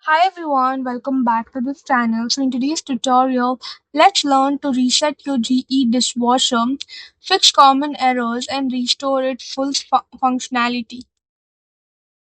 Hi everyone, welcome back to this channel. So in today's tutorial, let's learn to reset your GE dishwasher, fix common errors and restore its full functionality.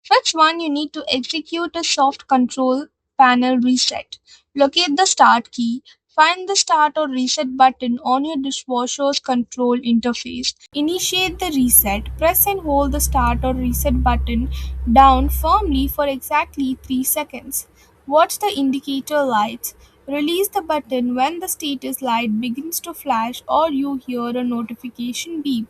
Steps 1, you need to execute a soft control panel reset. Locate the start key. Find the start or reset button on your dishwasher's control interface. Initiate the reset. Press and hold the start or reset button down firmly for exactly 3 seconds. Watch the indicator lights. Release the button when the status light begins to flash or you hear a notification beep.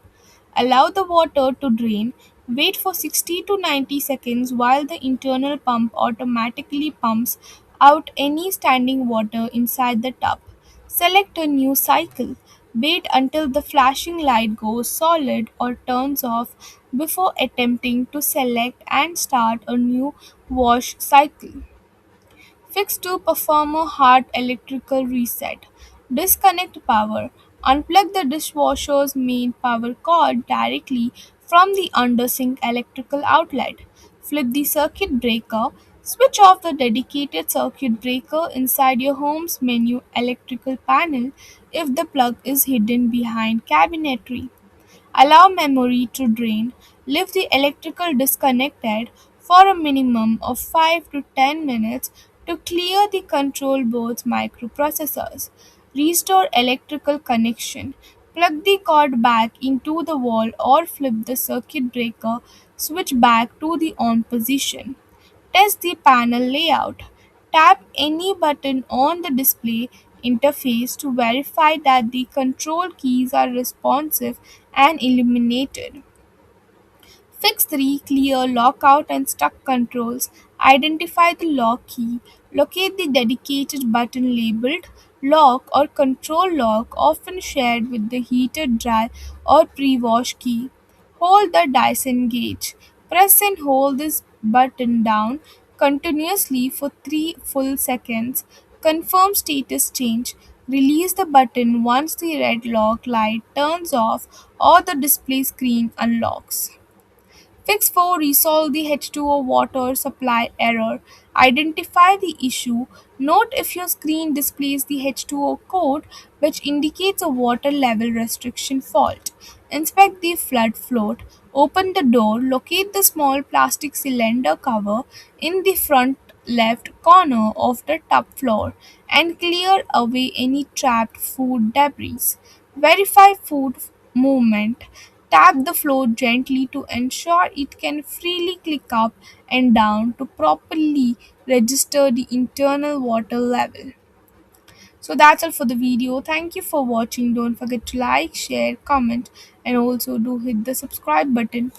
Allow the water to drain. Wait for 60 to 90 seconds while the internal pump automatically pumps out any standing water inside the tub. Select a new cycle. Wait until the flashing light goes solid or turns off before attempting to select and start a new wash cycle. Fix to perform a hard electrical reset. Disconnect power. Unplug the dishwasher's main power cord directly from the undersink electrical outlet. Flip the circuit breaker. Switch off the dedicated circuit breaker inside your home's menu electrical panel if the plug is hidden behind cabinetry. Allow memory to drain. Leave the electrical disconnected for a minimum of 5 to 10 minutes to clear the control board's microprocessors. Restore electrical connection. Plug the cord back into the wall or flip the circuit breaker switch back to the on position. Test the panel layout. Tap any button on the display interface to verify that the control keys are responsive and illuminated. Fix 3 clear lockout and stuck controls. Identify the lock key. Locate the dedicated button labeled lock or control lock, often shared with the heated dry or pre wash key. Hold the Dyson gauge. Press and hold this button down continuously for 3 full seconds. Confirm status change. Release the button once the red lock light turns off or the display screen unlocks. Fix 4, resolve the H2O water supply error. Identify the issue. Note if your screen displays the H2O code, which indicates a water level restriction fault. Inspect the flood float. Open the door, locate the small plastic cylinder cover in the front left corner of the tub floor and clear away any trapped food debris. Verify food movement. Tap the floor gently to ensure it can freely click up and down to properly register the internal water level. So that's all for the video. Thank you for watching. Don't forget to like, share, comment, and also do hit the subscribe button.